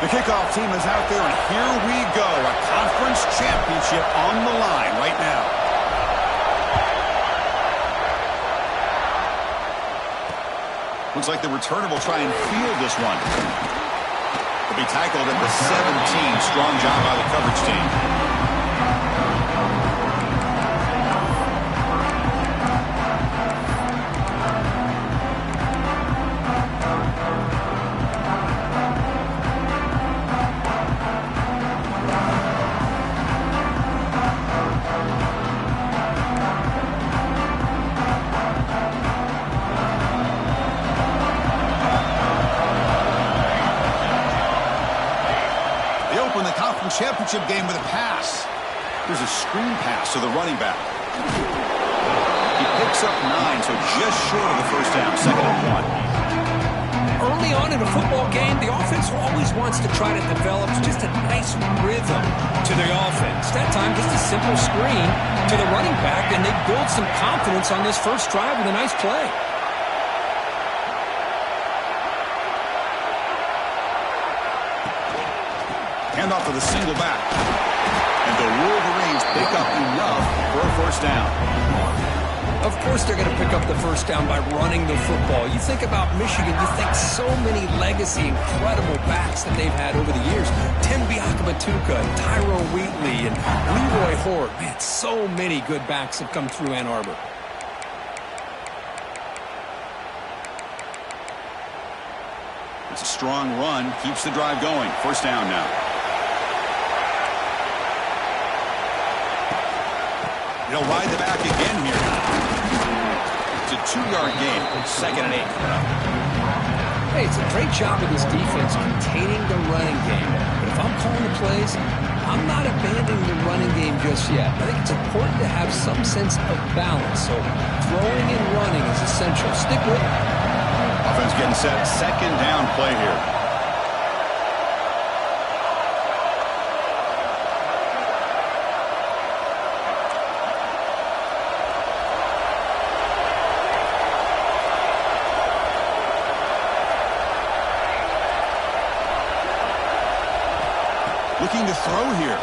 The kickoff team is out there, and here we go. A conference championship on the line right now. Looks like the returner will try and field this one. Will be tackled at the 17. Strong job by the coverage team. Championship game with a pass. There's a screen pass to the running back. He picks up 9, so just short of the first down, 2nd and 1. Early on in a football game, the offense always wants to try to develop just a nice rhythm to the offense. That time, just a simple screen to the running back, and they build some confidence on this first drive with a nice play. Handoff to the single back. And the Wolverines pick up enough for a first down. Of course they're going to pick up the first down by running the football. You think about Michigan, you think so many legacy, incredible backs that they've had over the years. Tim Biakabatuka, Tyrone Wheatley, and Leroy Hort. Man, so many good backs have come through Ann Arbor. It's a strong run, keeps the drive going. First down now. He'll ride the back again here. It's a 2-yard gain, 2nd and 8. Hey, it's a great job of this defense containing the running game. But if I'm calling the plays, I'm not abandoning the running game just yet. I think it's important to have some sense of balance. So throwing and running is essential. Stick with it. Offense getting set. 2nd down play here. Looking to throw here.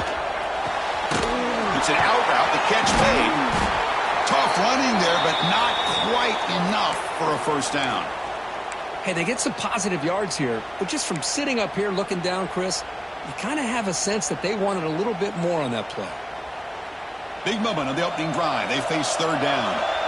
It's an out route. The catch made. Tough running there, but not quite enough for a first down. Hey, they get some positive yards here, but just from sitting up here looking down, Chris, you kind of have a sense that they wanted a little bit more on that play. Big moment on the opening drive. They face 3rd down.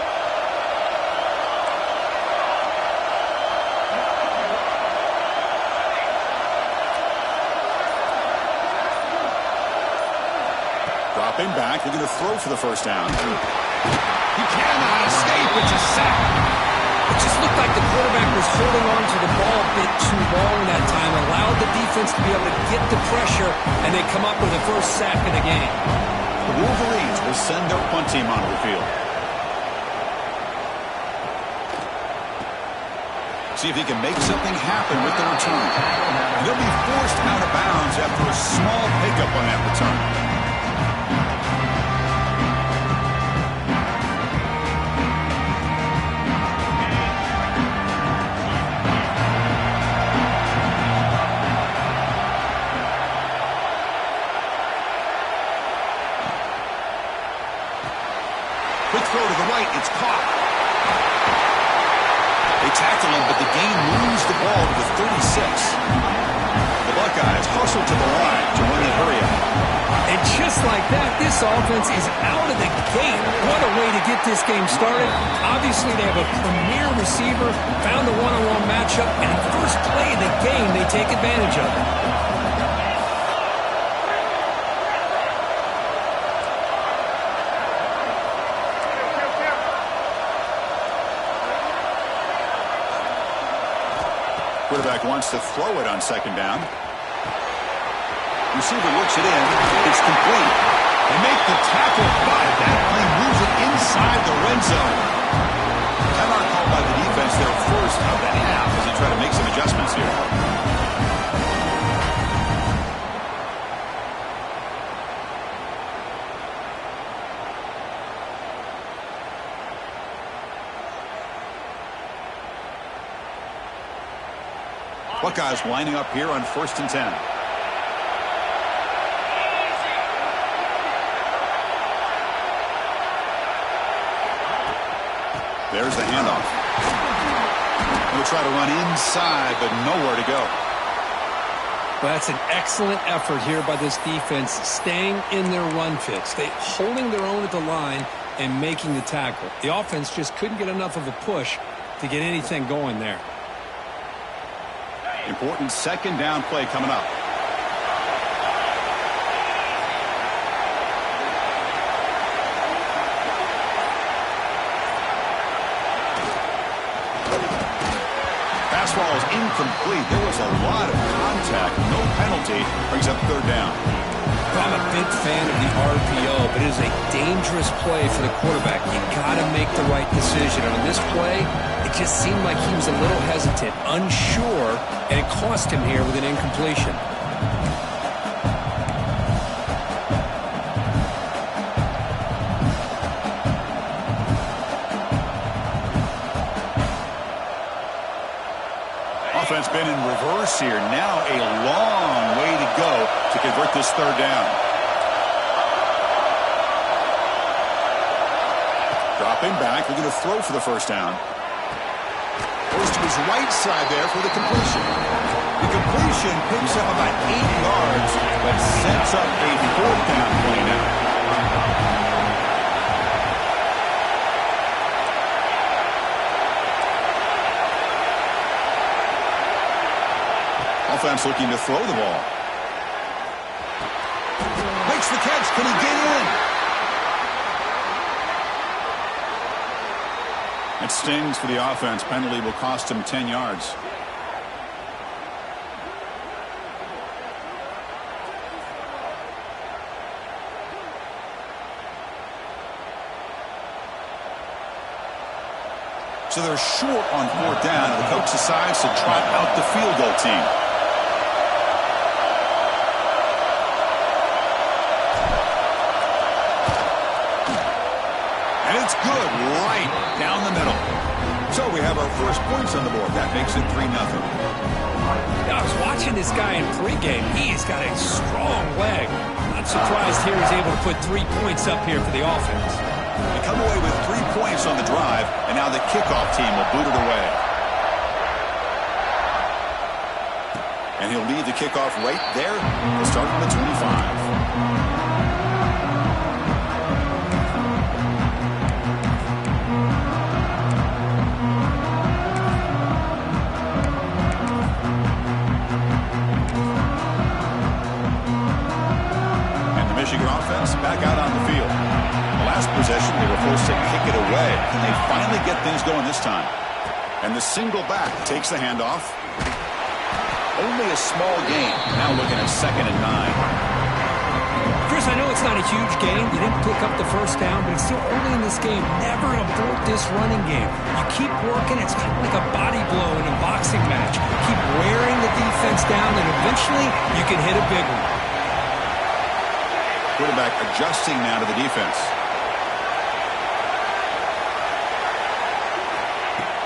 Dropping back, looking to throw for the first down. He cannot escape. It's a sack. It just looked like the quarterback was holding on to the ball a bit too long that time, allowed the defense to be able to get the pressure, and they come up with the first sack of the game. The Wolverines will send their punt team onto the field. See if he can make something happen with the return. He'll be forced out of bounds after a small pickup on that return. Quick throw to the right. It's caught. They tackle him, but the gain moves the ball to the 36. The Buckeyes hustle to the line to win the hurry up. And just like that, this offense is out of the gate. What a way to get this game started. Obviously, they have a premier receiver, found a one-on-one matchup, and the first play of the game, they take advantage of it. Quarterback wants to throw it on 2nd down. Receiver looks it in. It's complete. They make the tackle, but that play moves it inside the red zone. Timeout called by the defense their first of the half as they try to make some adjustments here. Buckeyes lining up here on 1st and 10. There's the handoff. They'll try to run inside, but nowhere to go. Well, that's an excellent effort here by this defense, staying in their run fit, holding their own at the line and making the tackle. The offense just couldn't get enough of a push to get anything going there. Important second down play coming up. Ball is incomplete. There was a lot of contact. No penalty. Brings up third down. I'm a big fan of the RPO, but it is a dangerous play for the quarterback. You got to make the right decision. And on this play, it just seemed like he was a little hesitant, unsure, and it cost him here with an incompletion. Offense been in reverse here. Now a long way to go to convert this third down. Dropping back, looking to throw for the first down. Goes to his right side there for the completion. The completion picks up about 8 yards, but sets up a fourth down play now. Offense looking to throw the ball. Makes the catch. Can he get in? It stings for the offense. Penalty will cost him 10 yards. So they're short on fourth down, and the coach decides to trot out the field goal team. It's good, right down the middle. So we have our first points on the board. That makes it 3-0. Now, I was watching this guy in pregame. He's got a strong leg. Not surprised here he's able to put 3 points up here for the offense. They come away with 3 points on the drive, and now the kickoff team will boot it away. And he'll lead the kickoff right there. We'll start on the 25. Offense back out on the field. The last possession, they were forced to kick it away. Can they finally get things going this time? And the single back takes the handoff. Only a small gain. Now looking at 2nd and 9. Chris, I know it's not a huge gain. You didn't pick up the first down, but it's still early in this game. Never abort this running game. You keep working. It's kind of like a body blow in a boxing match. Keep wearing the defense down, and eventually you can hit a big one. Quarterback adjusting now to the defense.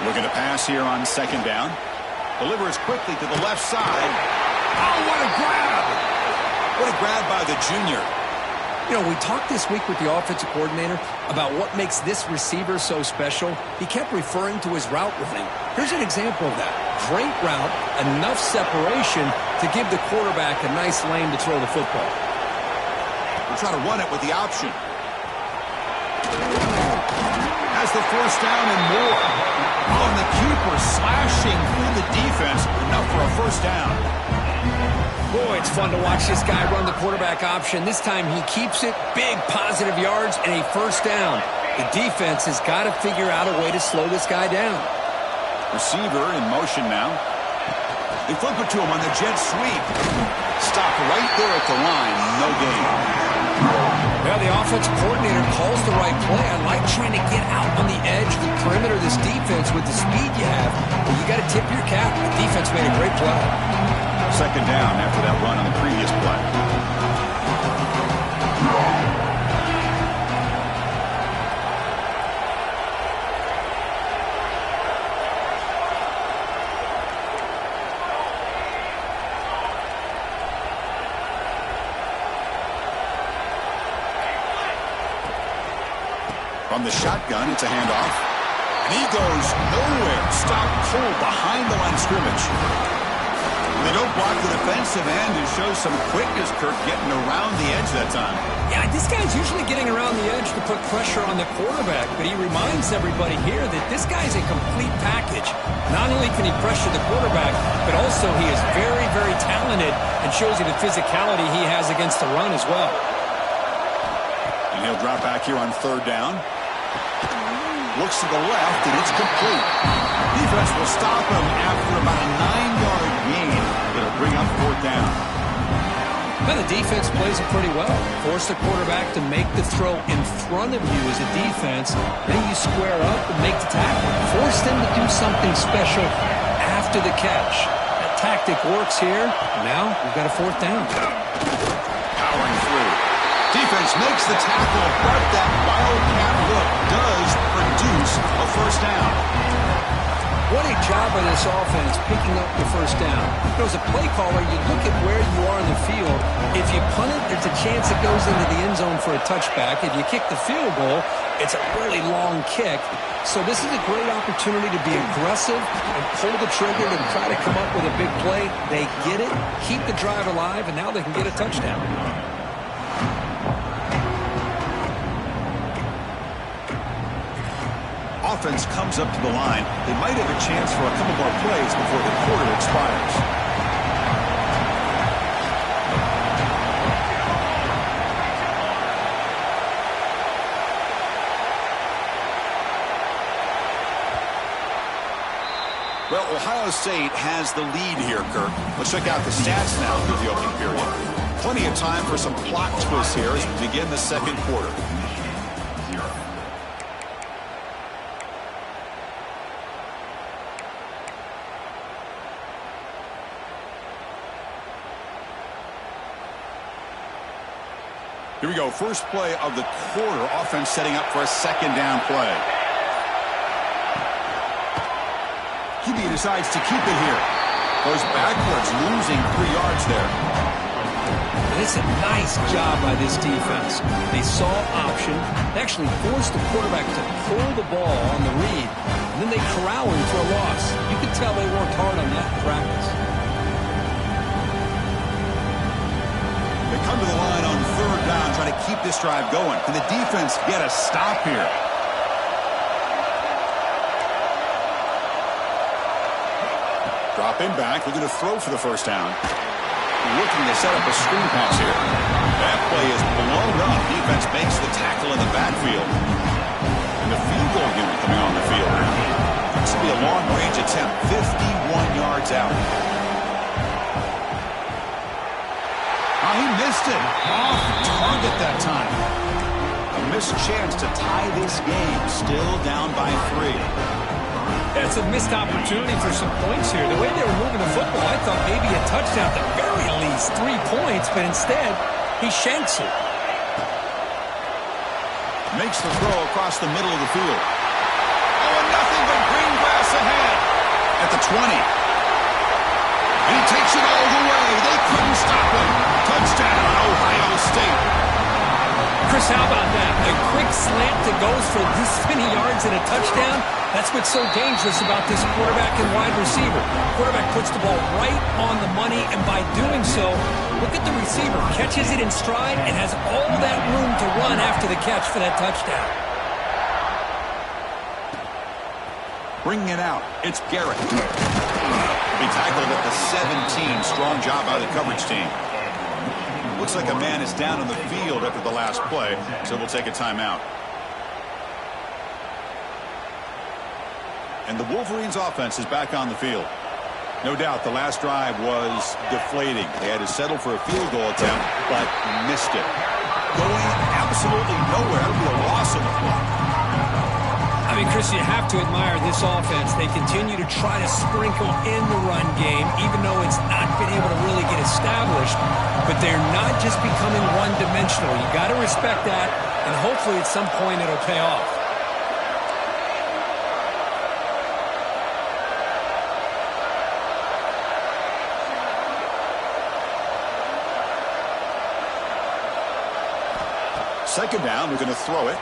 Looking to pass here on 2nd down. Delivers quickly to the left side. Oh, what a grab! What a grab by the junior. You know, we talked this week with the offensive coordinator about what makes this receiver so special. He kept referring to his route running. Here's an example of that. Great route, enough separation to give the quarterback a nice lane to throw the football. We'll try to run it with the option. Has the first down and more. Oh, and the keeper slashing through the defense. Enough for a first down. Boy, it's fun to watch this guy run the quarterback option. This time he keeps it. Big positive yards and a first down. The defense has got to figure out a way to slow this guy down. Receiver in motion now. They flip it to him on the jet sweep. Stop right there at the line. No gain. Well, the offensive coordinator calls the right play. I like trying to get out on the edge of the perimeter of this defense with the speed you have. But you got to tip your cap. The defense made a great play. 2nd down after that run on the previous play. From the shotgun, it's a handoff. And he goes nowhere. Stopped cold behind the line of scrimmage. They don't block the defensive end and show some quickness, Kirk, getting around the edge that time. Yeah, this guy's usually getting around the edge to put pressure on the quarterback, but he reminds everybody here that this guy's a complete package. Not only can he pressure the quarterback, but also he is very, very talented and shows you the physicality he has against the run as well. And he'll drop back here on third down. Looks to the left, and it's complete. Defense will stop him after about a 9-yard gain. It'll bring up fourth down. Well, the defense plays it pretty well. Force the quarterback to make the throw in front of you as a defense. Then you square up and make the tackle. Force them to do something special after the catch. That tactic works here. Now we've got a fourth down. Powering through. Defense makes the tackle, but that wildcat look does produce a first down. What a job by this offense picking up the first down. As a play caller, you look at where you are in the field. If you punt it, there's a chance it goes into the end zone for a touchback. If you kick the field goal, it's a really long kick. So this is a great opportunity to be aggressive and pull the trigger and try to come up with a big play. They get it, keep the drive alive, and now they can get a touchdown. Offense comes up to the line. They might have a chance for a couple more plays before the quarter expires. Well, Ohio State has the lead here, Kirk. Let's check out the stats now through the opening period. Plenty of time for some plot twists here as we begin the second quarter. Here we go. First play of the quarter. Offense setting up for a second down play. QB decides to keep it here. Goes backwards, losing 3 yards there. And it's a nice job by this defense. They saw option. They actually forced the quarterback to pull the ball on the read. And then they corral him for a loss. You could tell they worked hard on that in practice. They come to the line on third down, trying to keep this drive going. Can the defense get a stop here? Drop in back, looking to throw for the first down. Looking to set up a screen pass here. That play is blown up. Defense makes the tackle in the backfield. And the field goal unit coming on the field. This will be a long-range attempt, 51 yards out. He missed it. Off target that time. A missed chance to tie this game. Still down by 3. That's a missed opportunity for some points here. The way they were moving the football, I thought maybe a touchdown, at the very least 3 points, but instead, he shanks it. Makes the throw across the middle of the field. Oh, and nothing but green grass ahead. At the 20. And he takes it all the way. They couldn't stop him. Touchdown, Ohio State. Chris, how about that? A quick slant that goes for this many yards and a touchdown. That's what's so dangerous about this quarterback and wide receiver. Quarterback puts the ball right on the money, and by doing so, look at the receiver. Catches it in stride and has all that room to run after the catch for that touchdown. Bringing it out, it's Garrett. He tackled at the 17. Strong job by the coverage team. Looks like a man is down on the field after the last play, so we'll take a timeout. And the Wolverines offense is back on the field. No doubt the last drive was deflating. They had to settle for a field goal attempt, but missed it. Going absolutely nowhere. That would be a loss of the play. I mean, Chris, you have to admire this offense. They continue to try to sprinkle in the run game, even though it's not been able to really get established. But they're not just becoming one-dimensional. You got to respect that, and hopefully at some point it'll pay off. Second down, we're going to throw it.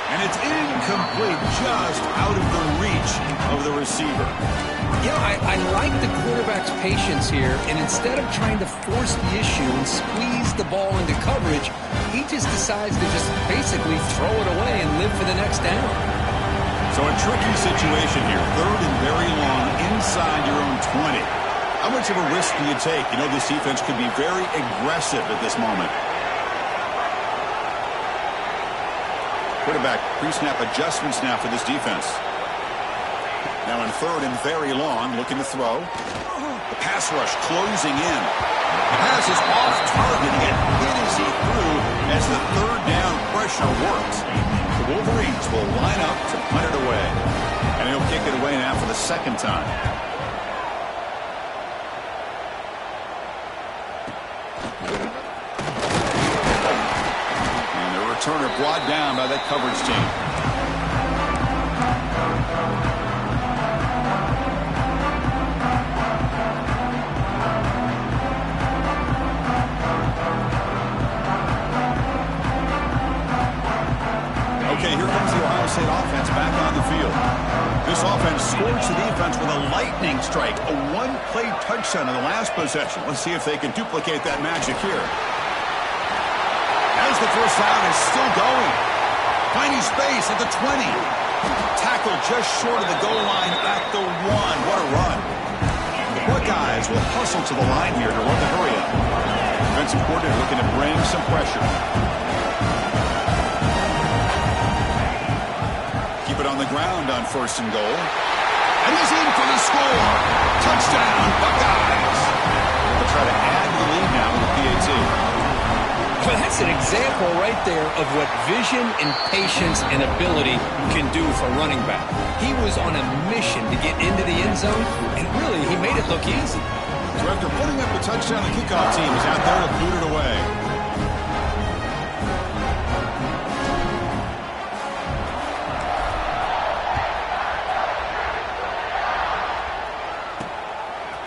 And it's incomplete, just out of the reach of the receiver. You know, I like the quarterback's patience here, and instead of trying to force the issue and squeeze the ball into coverage, he just decides to just basically throw it away and live for the next down. So a tricky situation here. 3rd and very long inside your own 20. How much of a risk do you take? You know, this defense could be very aggressive at this moment. Quarterback pre-snap adjustments now for this defense. Now in 3rd and very long, looking to throw. The pass rush closing in. The pass is off target. He got hit as he threw as the 3rd down pressure works. The Wolverines will line up to punt it away. And he'll kick it away now for the 2nd time. And the returner brought down by that coverage team. Okay, here comes the Ohio State offense back on the field. This offense scorched the defense with a lightning strike, a one-play touchdown in the last possession. Let's see if they can duplicate that magic here. As the first down is still going. Finding space at the 20. Tackle just short of the goal line at the 1. What a run. The Buckeyes will hustle to the line here to run the hurry up. Defensive coordinator looking to bring some pressure. Keep it on the ground on 1st and goal. And he's in for the score. Touchdown, Buckeyes. They'll try to add to the lead now with the PAT. Well, that's an example right there of what vision and patience and ability can do for running back. He was on a mission to get into the end zone, and really, he made it look easy. So after putting up the touchdown, the kickoff team is out there to boot it away.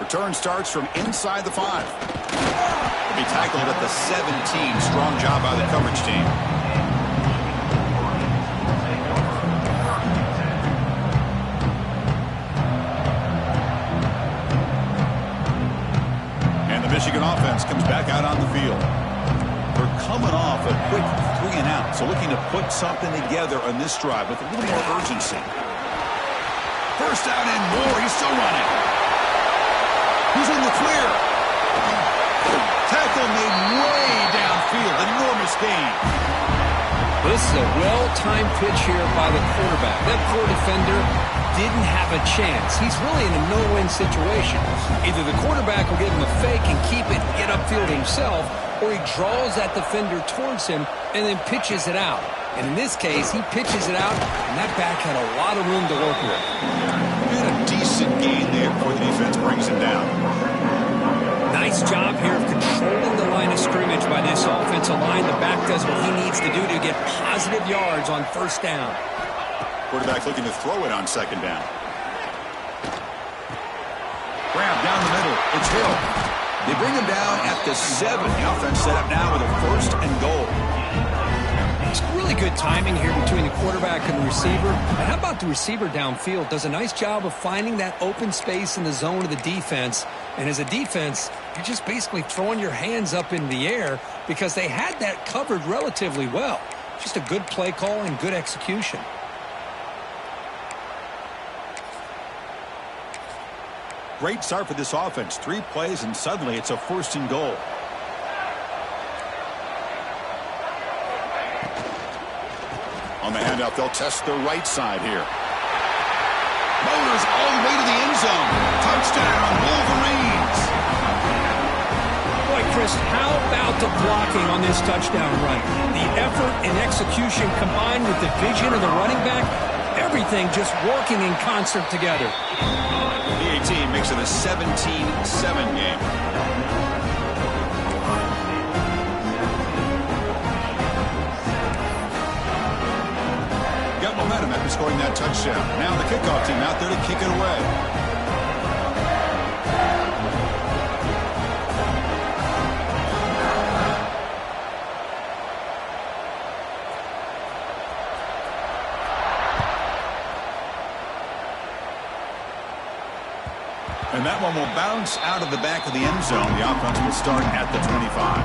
Return starts from inside the 5. Will be tackled at the 17. Strong job by the coverage team. And the Michigan offense comes back out on the field. They're coming off a quick 3 and out, so looking to put something together on this drive with a little more urgency. First down and more. He's still running. He's in the clear. Tackle made way downfield. Enormous gain. This is a well-timed pitch here by the quarterback. That poor defender didn't have a chance. He's really in a no-win situation. Either the quarterback will give him a fake and keep it, get upfield himself, or he draws that defender towards him and then pitches it out. And in this case, he pitches it out, and that back had a lot of room to work with. He had a decent gain there before the defense brings him down. Nice job here of controlling the line of scrimmage by this offensive line. The back does what he needs to do to get positive yards on 1st down. Quarterback looking to throw it on 2nd down. Grab down the middle. It's Hill. They bring him down at the 7. The offense set up now with a 1st and goal. It's really good timing here between the quarterback and the receiver. And how about the receiver downfield? Does a nice job of finding that open space in the zone of the defense. And as a defense, you're just basically throwing your hands up in the air because they had that covered relatively well. Just a good play call and good execution. Great start for this offense. 3 plays, and suddenly it's a 1st and goal. On the handout, they'll test the right side here. Motors all the way to the end zone. Touchdown, Wolverines. Boy, Chris, how about the blocking on this touchdown run? The effort and execution combined with the vision of the running back, everything just working in concert together. The 18 makes it a 17-7 game. Got momentum after scoring that touchdown. Now the kickoff team out there to kick it away. And that one will bounce out of the back of the end zone. The offense will start at the 25.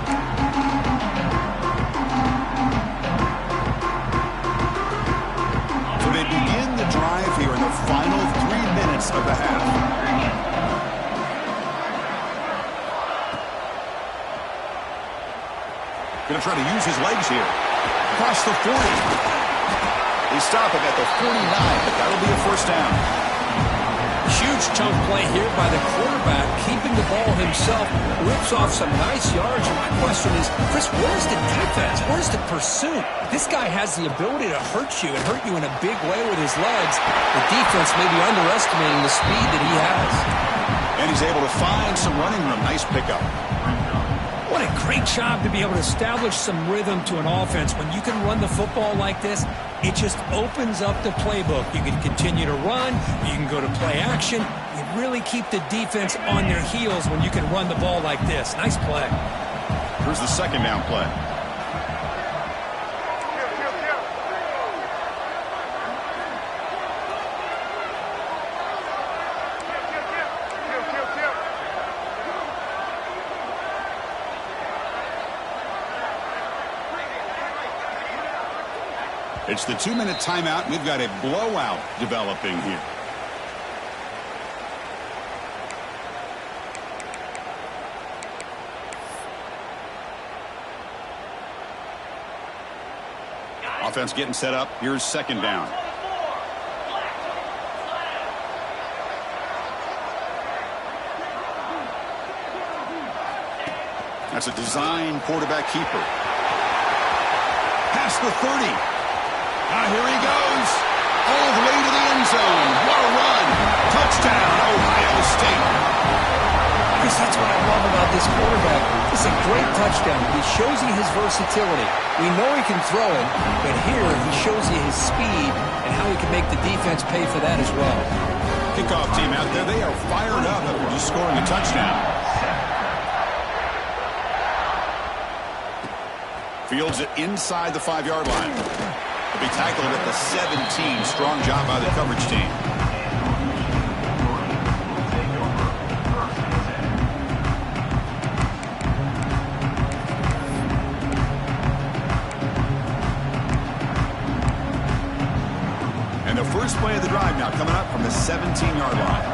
So they begin the drive here in the final 3 minutes of the half. Going to try to use his legs here. Across the 40. They stop him at the 49, but that'll be a first down. Huge chunk play here by the quarterback, keeping the ball himself, rips off some nice yards. And my question is, Chris, where's the defense? Where's the pursuit? This guy has the ability to hurt you and hurt you in a big way with his legs. The defense may be underestimating the speed that he has. And he's able to find some running room. Nice pickup. What a great job to be able to establish some rhythm to an offense. When you can run the football like this, it just opens up the playbook. You can continue to run. You can go to play action. You really keep the defense on their heels when you can run the ball like this. Nice play. Here's the second down play. It's the 2-minute timeout. We've got a blowout developing here. Offense getting set up. Here's second down. That's a design quarterback keeper. Past the 30. Here he goes, all the way to the end zone. What a run. Touchdown, Ohio State. Chris, that's what I love about this quarterback. It's a great touchdown. He shows you his versatility. We know he can throw it, but here he shows you his speed and how he can make the defense pay for that as well. Kickoff team out there, they are fired up after just scoring a touchdown. Fields it inside the 5-yard line. Will be tackled at the 17. Strong job by the coverage team. And the first play of the drive now coming up from the 17-yard line.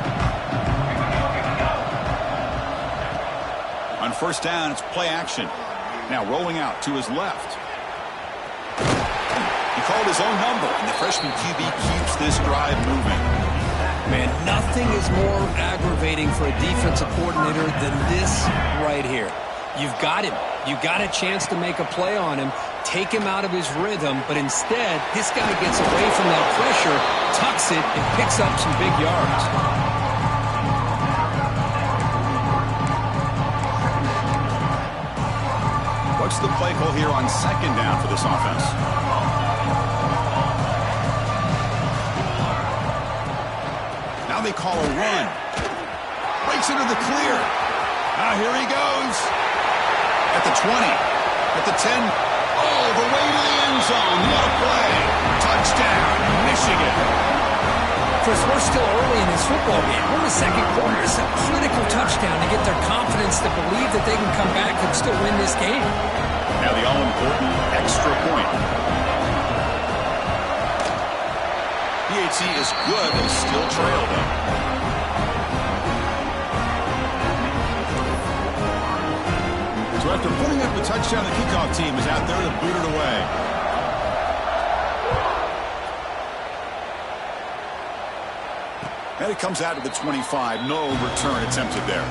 On first down, it's play action. Now rolling out to his left. Called his own number, and the freshman QB keeps this drive moving. Man, nothing is more aggravating for a defensive coordinator than this right here. You've got him. You got a chance to make a play on him, take him out of his rhythm, but instead, this guy gets away from that pressure, tucks it, and picks up some big yards. What's the play call here on second down for this offense? Now they call a run. Breaks into the clear. Here he goes. At the 20. At the 10. All the way to the end zone. What a play. Touchdown, Michigan. Chris, we're still early in this football game. We're in the second quarter. It's a critical touchdown to get their confidence to believe that they can come back and still win this game. Now the all-important extra point. PAT is good. They still trail, though. So after putting up the touchdown, the kickoff team is out there to boot it away. And it comes out to the 25. No return attempted there.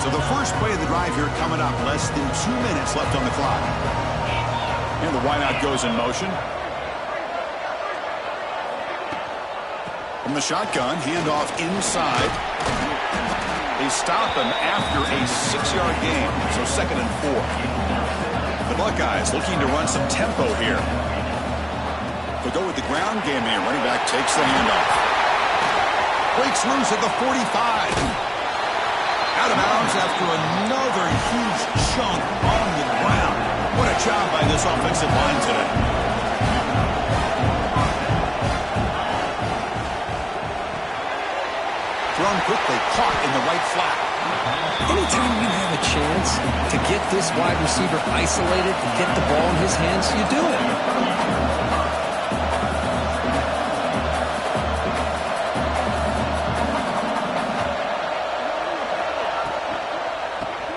So the first play of the drive here coming up. Less than 2 minutes left on the clock. And the wideout goes in motion. From the shotgun, handoff inside. They stop him after a 6-yard gain, so 2nd and 4. The Buckeyes looking to run some tempo here. They'll go with the ground game here. Running back takes the handoff. Breaks loose at the 45. for another huge chunk on the ground. What a job by this offensive line today. Thrown quickly, caught in the right flat. Anytime you have a chance to get this wide receiver isolated and get the ball in his hands, you do it.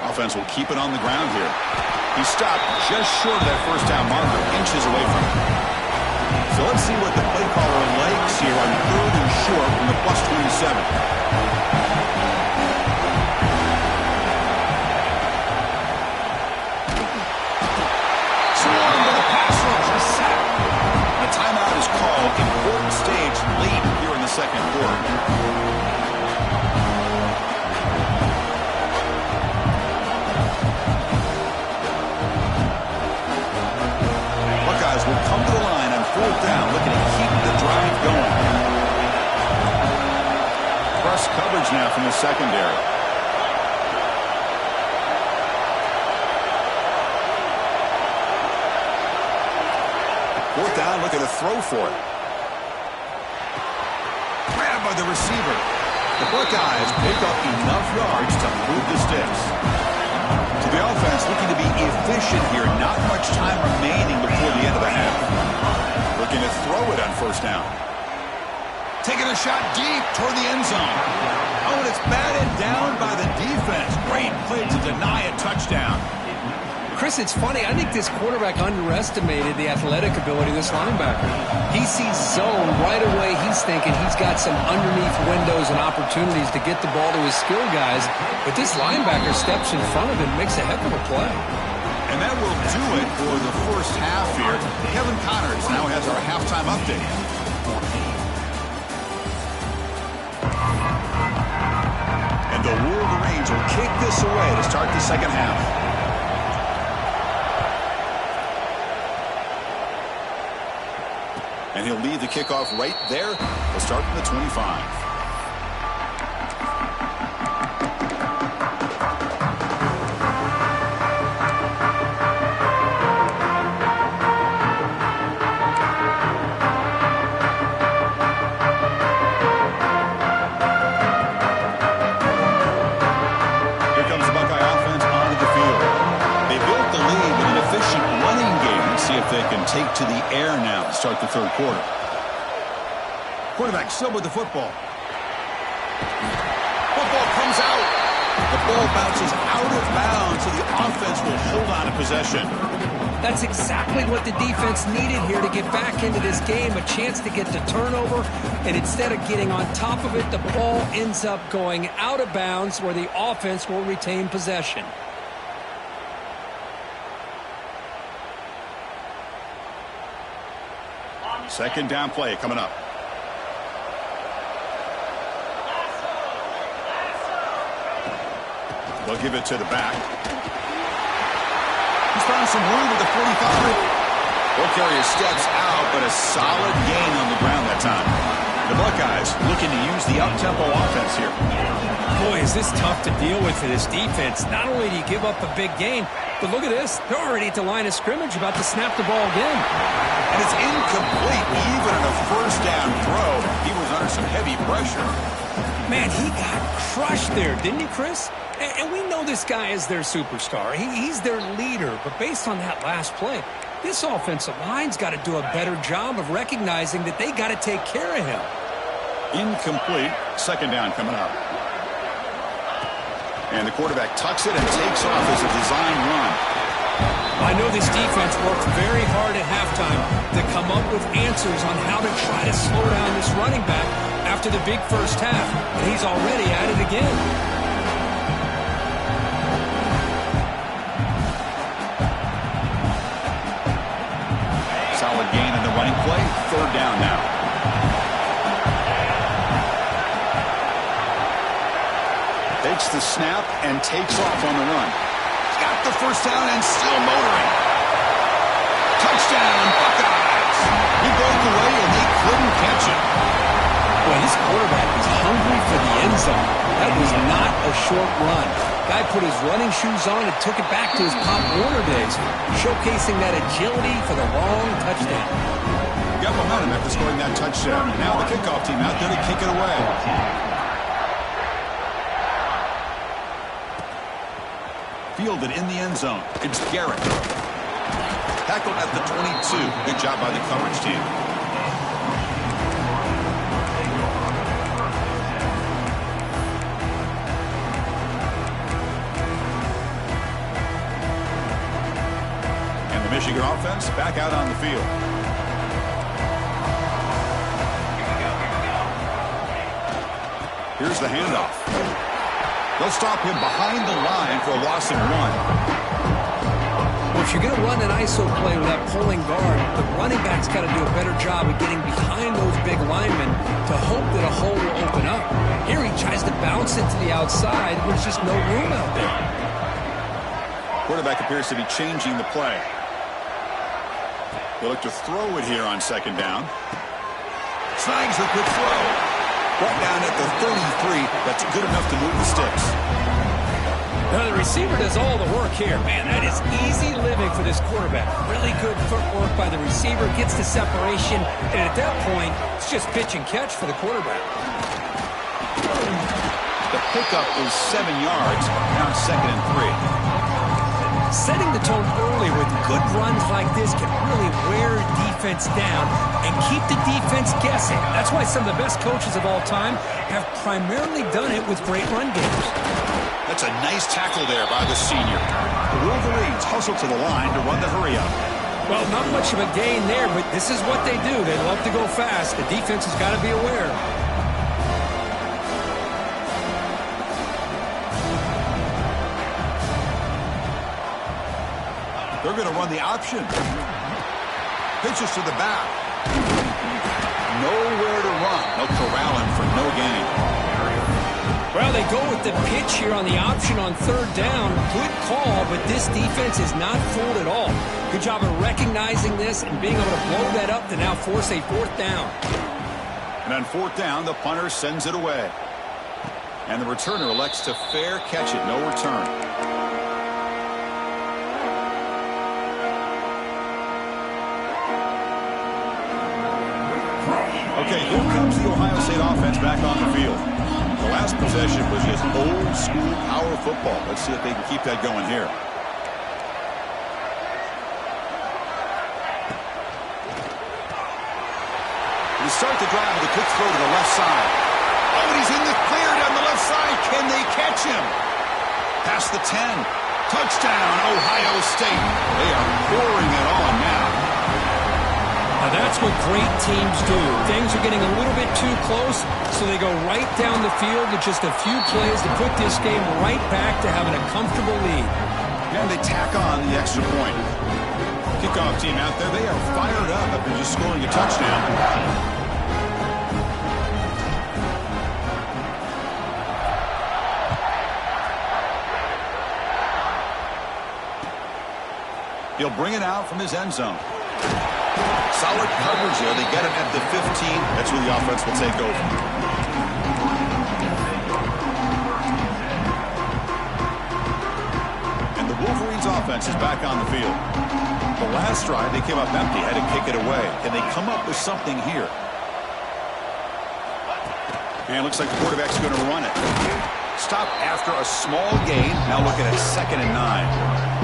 Offense will keep it on the ground here. He stopped just short of that first down marker, inches away from it. So let's see what the play caller likes here on 3rd and short from the +27. Timeout is called. Important stage late here in the second quarter. Buckeyes will come to the line on 4th down, looking to keep the drive going. Press coverage now from the secondary. Down, looking to throw for it. Grabbed by the receiver. The Buckeyes pick up enough yards to move the sticks. To the offense, looking to be efficient here. Not much time remaining before the end of the half. Looking to throw it on 1st down. Taking a shot deep toward the end zone. Oh, and it's batted down by the defense. Great play to deny a touchdown. Chris, it's funny. I think this quarterback underestimated the athletic ability of this linebacker. He sees zone right away. He's thinking he's got some underneath windows and opportunities to get the ball to his skill guys. But this linebacker steps in front of him, makes a heck of a play. And that will do it for the first half here. Kevin Connors now has our halftime update. And the Wolverines will kick this away to start the second half. And he'll lead the kickoff right there. We'll start from the 25. Here comes the Buckeye offense onto the field. They built the lead with an efficient running game. Let's see if they can take to the air now to start the third quarter. Quarterback still with the football. Football comes out. The ball bounces out of bounds, so the offense will hold on to possession. That's exactly what the defense needed here to get back into this game, a chance to get the turnover, and instead of getting on top of it, the ball ends up going out of bounds where the offense will retain possession. Second down play coming up. They'll give it to the back. He's found some room at the 45. Will carry his steps out, but a solid gain on the ground that time. The Buckeyes looking to use the up-tempo offense here. Boy, is this tough to deal with for this defense. Not only do you give up a big gain, but look at this. They're already at the line of scrimmage about to snap the ball again. And it's incomplete. Even on a first down throw, he was under some heavy pressure. Man, he got crushed there, didn't he, Chris? And we know this guy is their superstar. He's their leader. But based on that last play, this offensive line's got to do a better job of recognizing that they got to take care of him. Incomplete. Second down coming up. And the quarterback tucks it and takes off as a design run. I know this defense worked very hard at halftime to come up with answers on how to try to slow down this running back after the big first half. And he's already at it again. Solid gain in the running play. Third down now. Takes the snap and takes off on the run. He's got the first down and still motoring. Touchdown, Buckeyes. He broke away and they couldn't catch him. Boy, this quarterback is hungry for the end zone. That was not a short run. Guy put his running shoes on and took it back to his Pop Warner days, showcasing that agility for the long touchdown. Got momentum after scoring that touchdown. Now the kickoff team out there to kick it away. Fielded in the end zone. It's Garrett. Tackled at the 22. Good job by the coverage team. And the Michigan offense back out on the field. Here's the handoff. They'll stop him behind the line for a loss of 1. Well, if you're going to run an ISO play with that pulling guard, the running back's got to do a better job of getting behind those big linemen to hope that a hole will open up. Here he tries to bounce it to the outside. There's just no room out there. Quarterback appears to be changing the play. They'll look to throw it here on second down. Snags the quick throw. Brought down at the 33. That's good enough to move the sticks. Now the receiver does all the work here. Man, that is easy living for this quarterback. Really good footwork by the receiver. Gets the separation. And at that point, it's just pitch and catch for the quarterback. The pickup is 7 yards. Now second and 3. Setting the tone early with good runs like this can really wear defense down and keep the defense guessing. That's why some of the best coaches of all time have primarily done it with great run games. That's a nice tackle there by the senior. The Wolverines hustle to the line to run the hurry-up. Well, not much of a gain there, but this is what they do. They love to go fast. The defense has got to be aware. They're going to run the option. Pitches to the back. Nowhere to run. They'll corral him for no gain. Well, they go with the pitch here on the option on third down. Good call, but this defense is not fooled at all. Good job of recognizing this and being able to blow that up to now force a fourth down. And on fourth down, the punter sends it away. And the returner elects to fair catch it. No return. Okay, here comes the Ohio State offense back on the field. The last possession was just old school power football. Let's see if they can keep that going here. To start the drive with a quick throw to the left side. Oh, and he's in the clear down the left side. Can they catch him? Past the 10. Touchdown, Ohio State. They are pouring it on now. Now that's what great teams do. Things are getting a little bit too close, so they go right down the field with just a few plays to put this game right back to having a comfortable lead. And they tack on the extra point. Kickoff team out there, they are fired up after just scoring a touchdown. He'll bring it out from his end zone. Solid coverage there. They get it at the 15. That's where the offense will take over. And the Wolverines offense is back on the field. The last drive, they came up empty, had to kick it away. Can they come up with something here? And it looks like the quarterback's going to run it. Stop after a small gain. Now looking at 2nd and 9.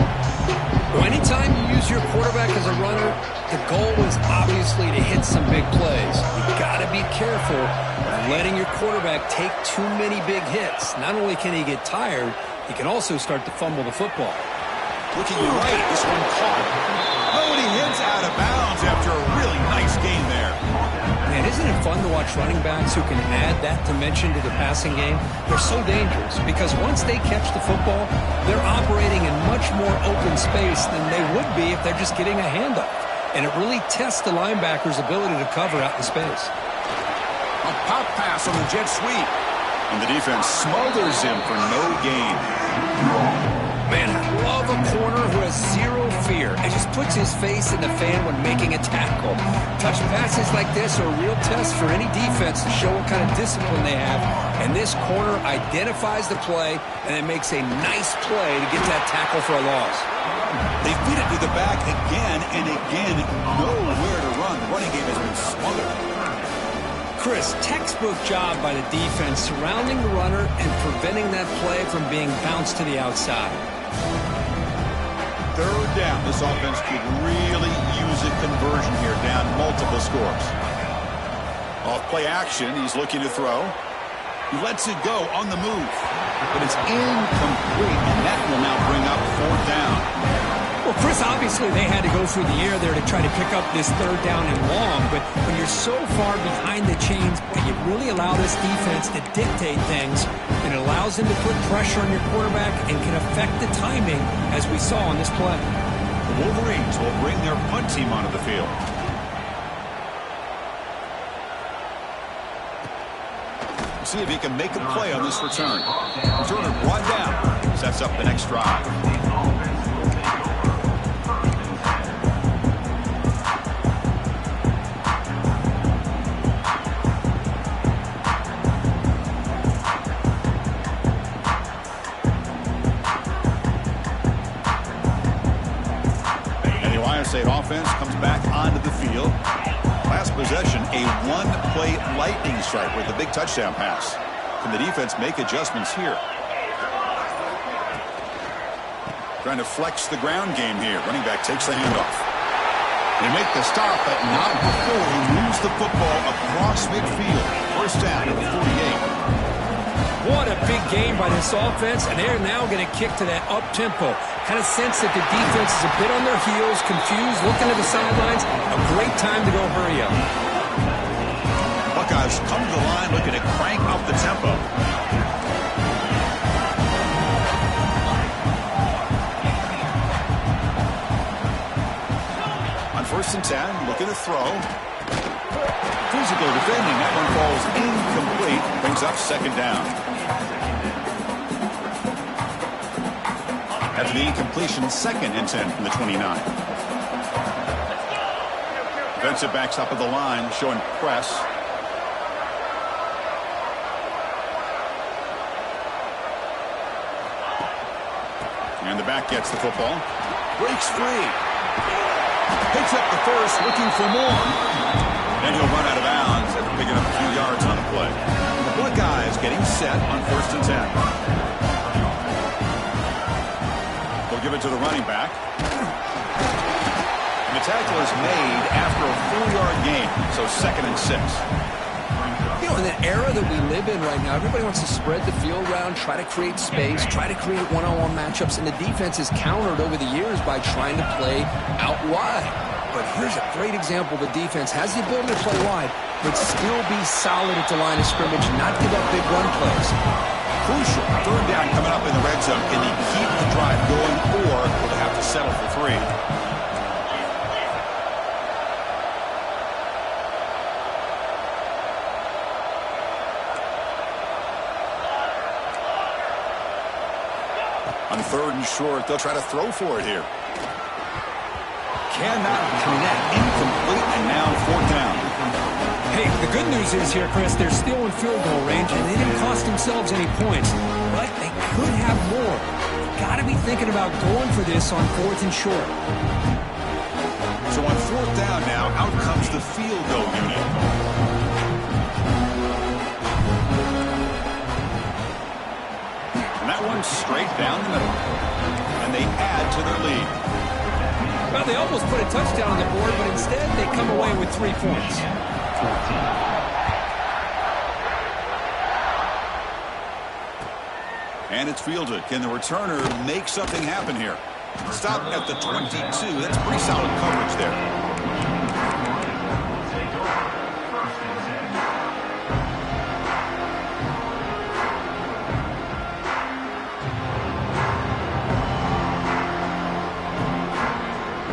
Well, anytime you use your quarterback as a runner, the goal is obviously to hit some big plays. You've got to be careful of letting your quarterback take too many big hits. Not only can he get tired, he can also start to fumble the football. Looking right, this one caught. Oh, and he hits out of bounds after a really nice game there. Man, isn't it fun to watch running backs who can add that dimension to the passing game? They're so dangerous because once they catch the football, they're operating in much more open space than they would be if they're just getting a handoff. And it really tests the linebacker's ability to cover out in space. A pop pass on the jet sweep. And the defense smothers him for no gain. Man, I love a corner who has zero fear and just puts his face in the fan when making a tackle. Touch passes like this are a real test for any defense to show what kind of discipline they have. And this corner identifies the play and then makes a nice play to get that tackle for a loss. They feed it to the back again and again. Nowhere to run. The running game has been smothered. Chris, textbook job by the defense surrounding the runner and preventing that play from being bounced to the outside. Third down. This offense could really use a conversion here, down multiple scores. Off play action, he's looking to throw. He lets it go on the move, but it's incomplete, and that will now bring up fourth down. Well, Chris, obviously they had to go through the air there to try to pick up this third down and long, but when you're so far behind the chains, you really allow this defense to dictate things, and it allows them to put pressure on your quarterback and can affect the timing, as we saw on this play. The Wolverines will bring their punt team onto the field. See if he can make a play on this return. Returner brought down. Sets up the next drive. And the Ohio State offense comes back onto the field. Last possession, a one-play lightning strike with a big touchdown pass. Can the defense make adjustments here? Trying to flex the ground game here. Running back takes the handoff. They make the stop, but not before he moves the football across midfield. First down at the 48. What a big game by this offense, and they're now going to kick to that up-tempo. Kind of sense that the defense is a bit on their heels, confused, looking at the sidelines. A great time to go hurry up. Buckeyes come to the line looking to crank up the tempo. On 1st and 10, looking to throw. Physical defending. That one falls incomplete. Brings up second down. After the incompletion, 2nd and 10 from the 29. Defensive backs up at the line, showing press. And the back gets the football. Breaks free. Picks up the first, looking for more. And he'll run out of bounds after picking up a few yards on the play. The Buckeyes getting set on 1st and 10. They'll give it to the running back. And the tackle is made after a 4-yard gain, so 2nd and 6. You know, in the era that we live in right now, everybody wants to spread the field around, try to create space, try to create one-on-one matchups, and the defense is countered over the years by trying to play out wide. But here's a great example. The defense has the ability to play wide, but still be solid at the line of scrimmage, not give up big run plays. Crucial. Third down coming up in the red zone. Can he keep the drive going, or will they have to settle for 3? On 3rd and short, they'll try to throw for it here. Cannot connect. Incomplete, and now 4th down. Hey, the good news is here, Chris, they're still in field goal range, and they didn't cost themselves any points. But they could have more. Got to be thinking about going for this on 4th and short. So on 4th down now, out comes the field goal unit. And that one's straight down the middle. And they add to their lead. Well, they almost put a touchdown on the board, but instead they come away with 3 points. And it's fielded. Can the returner make something happen here? Stop at the 22. That's pretty solid coverage there.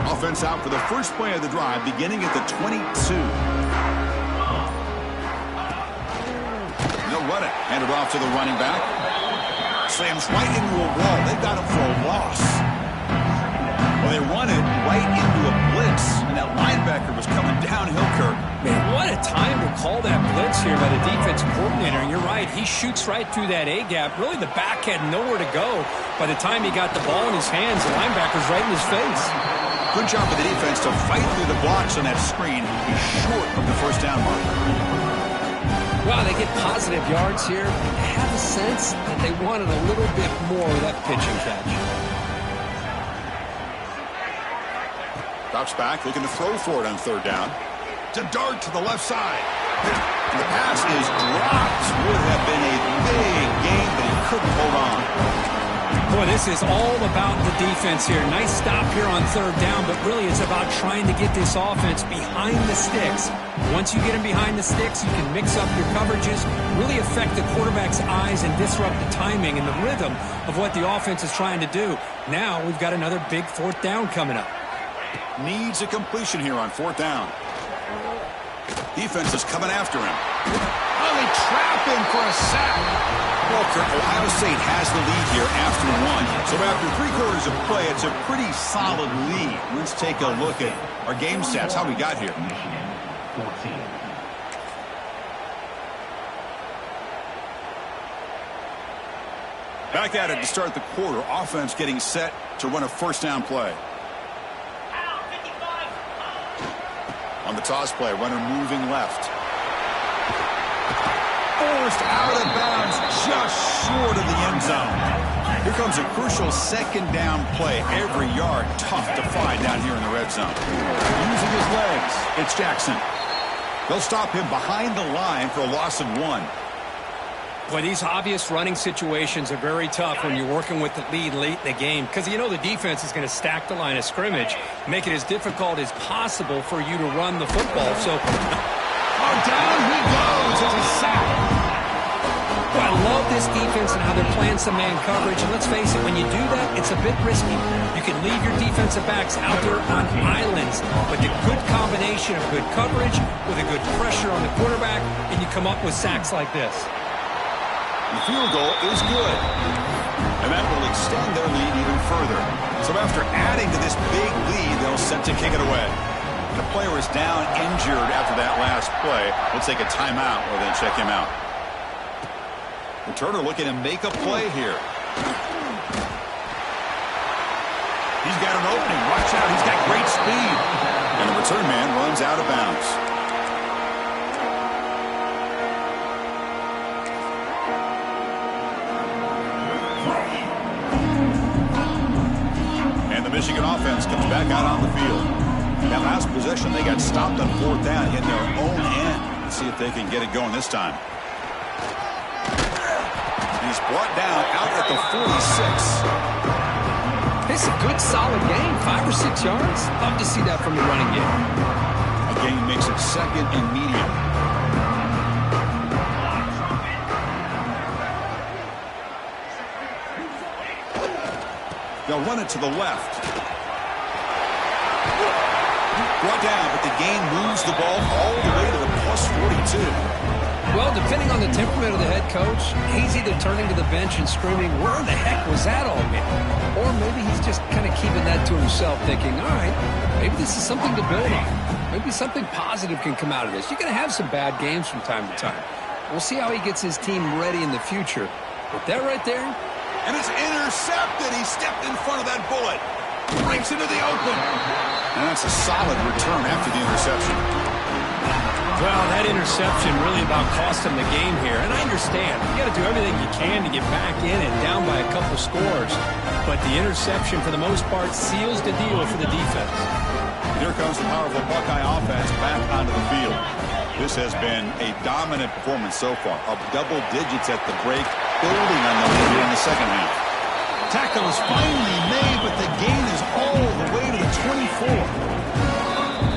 Offense out for the first play of the drive, beginning at the 22. They'll run it. Hand it off to the running back. Slams right into a wall. They've got him for a loss. Well, they run it right into a blitz, and that linebacker was coming downhill, Kirk. Man, what a time to call that blitz here by the defensive coordinator. And you're right, he shoots right through that A-gap. Really, the back had nowhere to go. By the time he got the ball in his hands, the linebacker's right in his face. Good job of the defense to fight through the blocks on that screen. He's short of the first down marker. Well, they get positive yards here. I have a sense that they wanted a little bit more of that pitch and catch. Drops back, looking to throw for it on third down. To dart to the left side. And the pass is dropped. Would have been a big game, but he couldn't hold on. Boy, this is all about the defense here. Nice stop here on third down, but really it's about trying to get this offense behind the sticks. Once you get them behind the sticks, you can mix up your coverages, really affect the quarterback's eyes and disrupt the timing and the rhythm of what the offense is trying to do. Now we've got another big fourth down coming up. Needs a completion here on fourth down. Defense is coming after him. Oh, they trap him for a sack. Well, Kirk, Ohio State has the lead here after one. So after 3 quarters of play, it's a pretty solid lead. Let's take a look at our game stats, how we got here. Back at it to start the quarter. Offense getting set to run a first down play. On the toss play, runner moving left. Forced out of bounds, just short of the end zone. Here comes a crucial second down play. Every yard tough to find down here in the red zone. Using his legs, it's Jackson. They'll stop him behind the line for a loss of 1. Boy, these obvious running situations are very tough when you're working with the lead late in the game because you know the defense is going to stack the line of scrimmage, make it as difficult as possible for you to run the football. So, down he goes. It's a sack. Well, I love this defense and how they're playing some man coverage. And let's face it, when you do that, it's a bit risky. You can leave your defensive backs out there on islands, but the good combination of good coverage with a good pressure on the quarterback, and you come up with sacks like this. The field goal is good. And that will extend their lead even further. So after adding to this big lead, they'll set to kick it away. The player is down injured after that last play. We'll take a timeout or then check him out. Returner looking to make a play here. He's got an opening. Watch out. He's got great speed. And the return man runs out of bounds. Michigan offense comes back out on the field. That last possession, they got stopped on fourth down in their own end. Let's see if they can get it going this time. He's brought down out at the 46. This is a good, solid game. 5 or 6 yards. Love to see that from the running game. A gain makes it second and medium. They'll run it to the left. Brought down, but the gain moves the ball all the way to the plus 42. Well, depending on the temperament of the head coach, he's either turning to the bench and screaming, where the heck was that all mean? Or maybe he's just kind of keeping that to himself, thinking, all right, maybe this is something to build on. Maybe something positive can come out of this. You're going to have some bad games from time to time. We'll see how he gets his team ready in the future. But that right there, and it's intercepted. He stepped in front of that bullet. Breaks into the open. And that's a solid return after the interception. Well, that interception really about cost him the game here. And I understand. You got to do everything you can to get back in and down by a couple scores. But the interception, for the most part, seals the deal for the defense. Here comes the powerful Buckeye offense back onto the field. This has been a dominant performance so far. Up double digits at the break, building on the lead in the second half. Tackle is finally made, but the gain is all the way to the 24.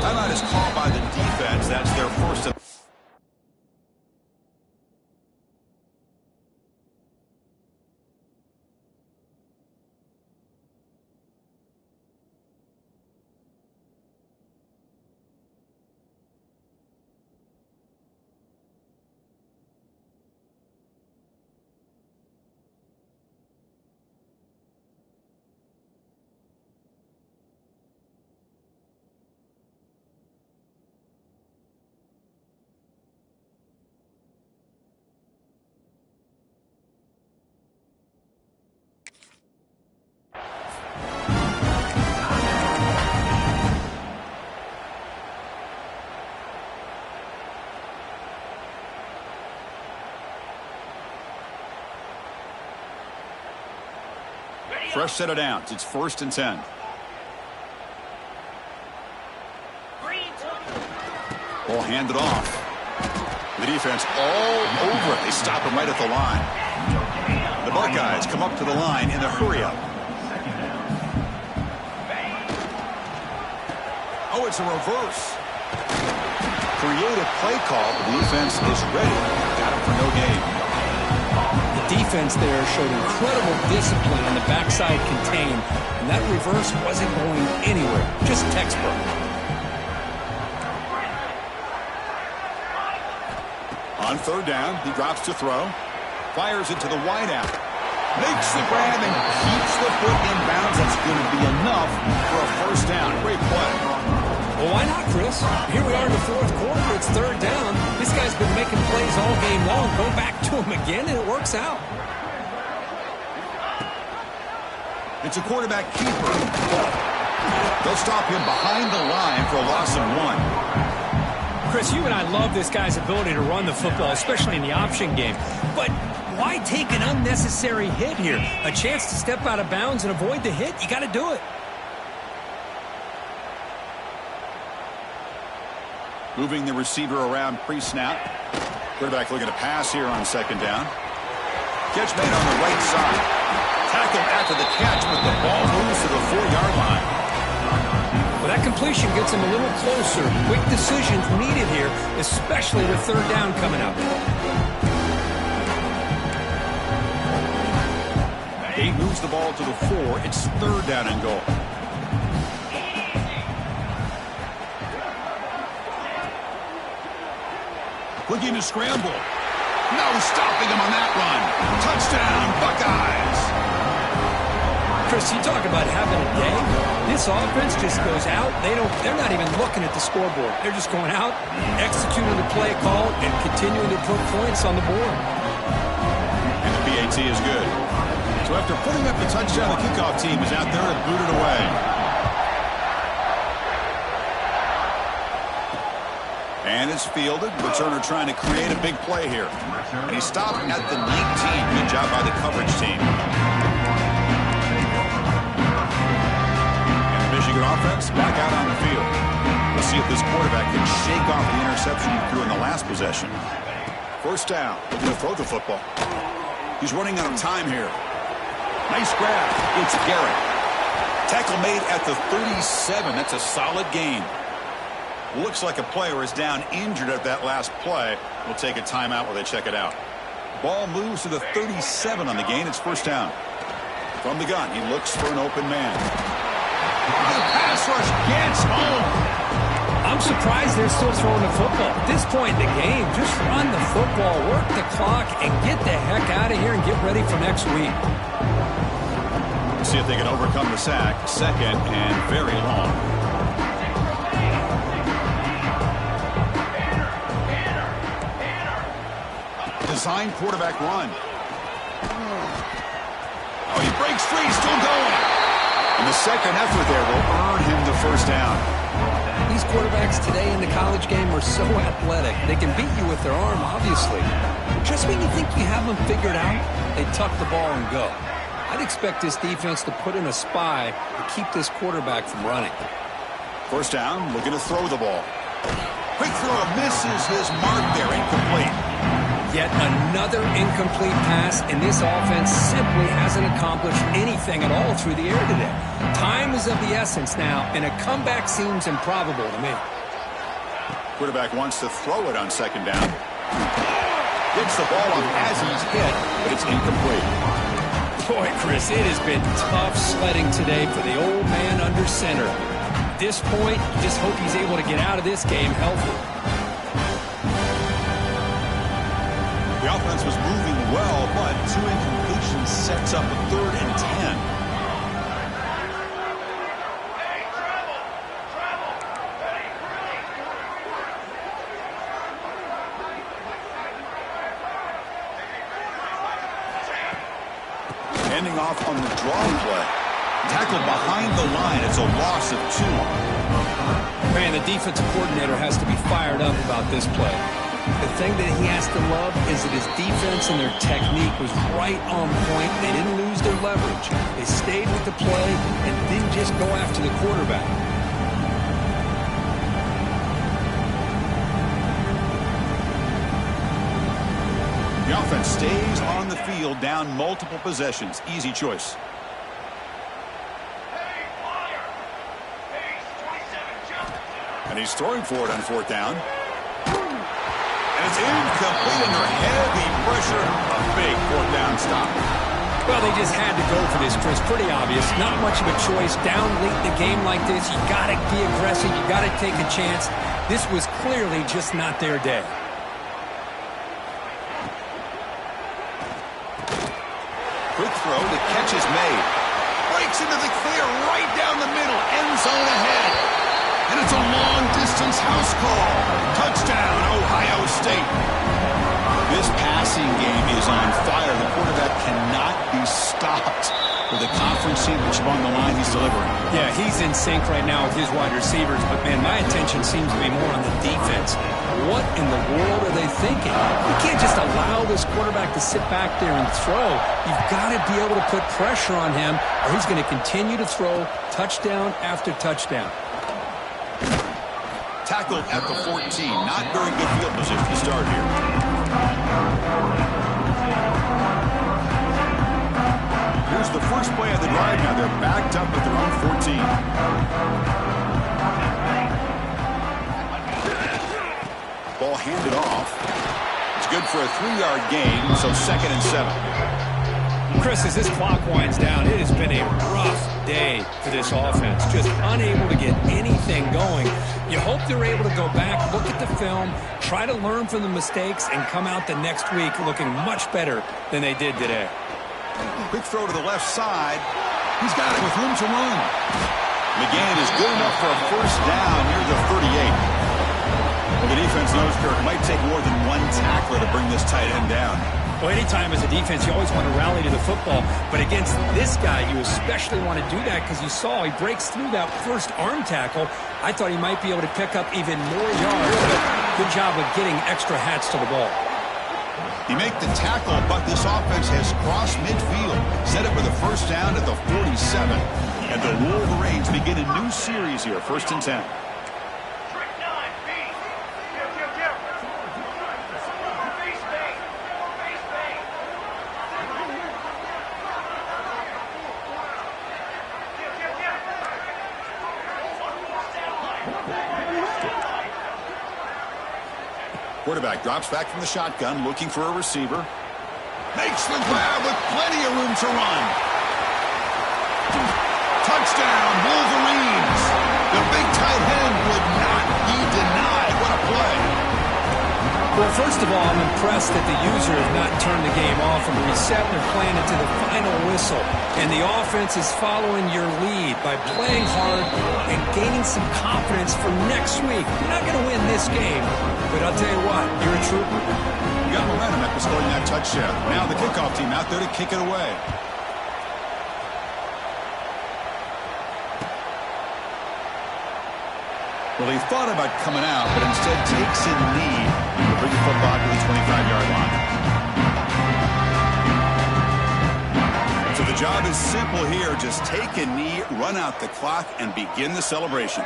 Timeout is called by the defense. That's their first. Fresh set of downs. It's 1st and 10. Ball handed off. The defense all over it. They stop him right at the line. The Buckeyes come up to the line in the hurry-up. Oh, it's a reverse. Creative play call. The defense is ready. Got him for no gain. The defense there showed incredible discipline on the backside contain, and that reverse wasn't going anywhere. Just textbook. On 3rd down, he drops to throw. Fires it to the wideout. Makes the grab and keeps the foot in bounds. That's going to be enough for a 1st down. Great play. Well, why not, Chris? Here we are in the 4th quarter. It's 3rd down. This guy's been making plays all game long. Go back to him again, and it works out. It's a quarterback keeper. They'll stop him behind the line for a loss of 1. Chris, you and I love this guy's ability to run the football, especially in the option game. But why take an unnecessary hit here? A chance to step out of bounds and avoid the hit? You got to do it. Moving the receiver around pre-snap. Quarterback looking to pass here on 2nd down. Catch made on the right side. Tackle after the catch, but the ball moves to the 4-yard line. Well, that completion gets him a little closer. Quick decisions needed here, especially with 3rd down coming up. He moves the ball to the 4. It's 3rd down and goal. Looking to scramble. No stopping him on that run. Touchdown, Buckeyes. Chris, you talk about having a day. This offense just goes out. They're not even looking at the scoreboard. They're just going out, executing the play call, and continuing to put points on the board. And the PAT is good. So after putting up the touchdown, the kickoff team is out there to boot it away. And it's fielded. Returner trying to create a big play here. And he stopped at the 19. Good job by the coverage team. And the Michigan offense back out on the field. We'll see if this quarterback can shake off the interception he threw in the last possession. 1st down. Looking to throw the football. He's running out of time here. Nice grab. It's Garrett. Tackle made at the 37. That's a solid gain. Looks like a player is down injured at that last play. We'll take a timeout while they check it out. Ball moves to the 37 on the gain. It's 1st down. From the gun, he looks for an open man. The pass rush gets home. I'm surprised they're still throwing the football. At this point in the game, just run the football, work the clock, and get the heck out of here and get ready for next week. See if they can overcome the sack. 2nd and very long. Design quarterback run. Oh, he breaks free. Still going. And the second effort there will earn him the 1st down. These quarterbacks today in the college game are so athletic. They can beat you with their arm, obviously. Just when you think you have them figured out, they tuck the ball and go. I'd expect this defense to put in a spy to keep this quarterback from running. 1st down, looking to throw the ball. Quick throw, misses his mark there, incomplete. Yet another incomplete pass, and this offense simply hasn't accomplished anything at all through the air today. Time is of the essence now, and a comeback seems improbable to me. Quarterback wants to throw it on 2nd down. Gets the ball up as he's hit, but it's incomplete. Boy, Chris, it has been tough sledding today for the old man under center. At this point, you just hope he's able to get out of this game healthy. The offense was moving well, but 2 incompletions sets up a 3rd and 10. Ending off on the draw play. Tackled behind the line. It's a loss of 2. Man, the defensive coordinator has to be fired up about this play. The thing that he has to love is that his defense and their technique was right on point. They didn't lose their leverage. They stayed with the play and didn't just go after the quarterback. The offense stays on the field, down multiple possessions. Easy choice. And he's throwing for it on 4th down. And it's incomplete under heavy pressure. A big 4th down stop. Well, they just had to go for this, Chris. Pretty obvious. Not much of a choice. Down late in the game like this, you got to be aggressive. You got to take a chance. This was clearly just not their day. Quick throw. The catch is made. Breaks into the clear right down the middle. End zone ahead. And it's a long-distance house call. Touchdown, Ohio State. This passing game is on fire. The quarterback cannot be stopped with a conference championship on the line he's delivering. Yeah, he's in sync right now with his wide receivers. But, man, my attention seems to be more on the defense. What in the world are they thinking? You can't just allow this quarterback to sit back there and throw. You've got to be able to put pressure on him, or he's going to continue to throw touchdown after touchdown. Tackled at the 14. Not very good field position to start here. Here's the first play of the drive now. They're backed up at their own 14. Ball handed off. It's good for a 3-yard gain, so 2nd and 7. Chris, as this clock winds down, it has been a rough day for this offense. Just unable to get anything going. You hope they're able to go back, look at the film, try to learn from the mistakes, and come out the next week looking much better than they did today. Quick throw to the left side. He's got it with room to run. McGann is good enough for a first down near the 38. Well, the defense knows it might take more than one tackler to bring this tight end down. Well, anytime as a defense, you always want to rally to the football. But against this guy, you especially want to do that because you saw he breaks through that first arm tackle. I thought he might be able to pick up even more yards, but good job of getting extra hats to the ball. He make the tackle, but this offense has crossed midfield. Set up for the first down at the 47. And the Wolverines begin a new series here, 1st and 10. Quarterback drops back from the shotgun, looking for a receiver. Makes the grab with plenty of room to run. Touchdown, Wolverines. The big tight end would not be denied. What a play. Well, first of all, I'm impressed that the user has not turned the game off and reset. They're playing it to the final whistle. And the offense is following your lead by playing hard and gaining some confidence for next week. You're not going to win this game, but I'll tell you what, you're a trooper. You got momentum after scoring that touchdown. Now the kickoff team out there to kick it away. Well, he thought about coming out, but instead takes a knee to bring the football to the 25-yard line. So the job is simple here. Just take a knee, run out the clock, and begin the celebration.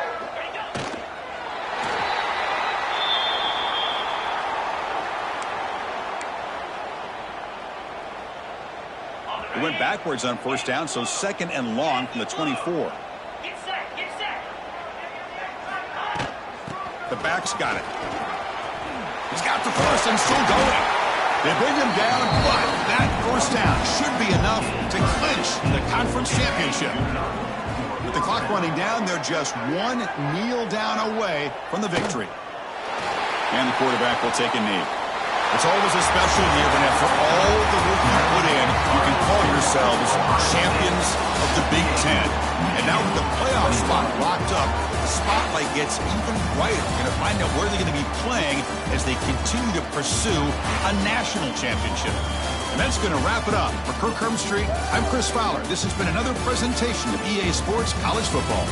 It went backwards on first down, so 2nd and long from the 24. The back's got it. He's got the first and still going. They bring him down, but that first down should be enough to clinch the conference championship. With the clock running down, they're just one kneel down away from the victory. And the quarterback will take a knee. It's always a special year when after all the work you put in, you can call yourselves champions of the Big Ten. And now with the playoff spot locked up, the spotlight gets even brighter. We're going to find out where they're going to be playing as they continue to pursue a national championship. And that's going to wrap it up. For Kirk Hermstreet, I'm Chris Fowler. This has been another presentation of EA Sports College Football.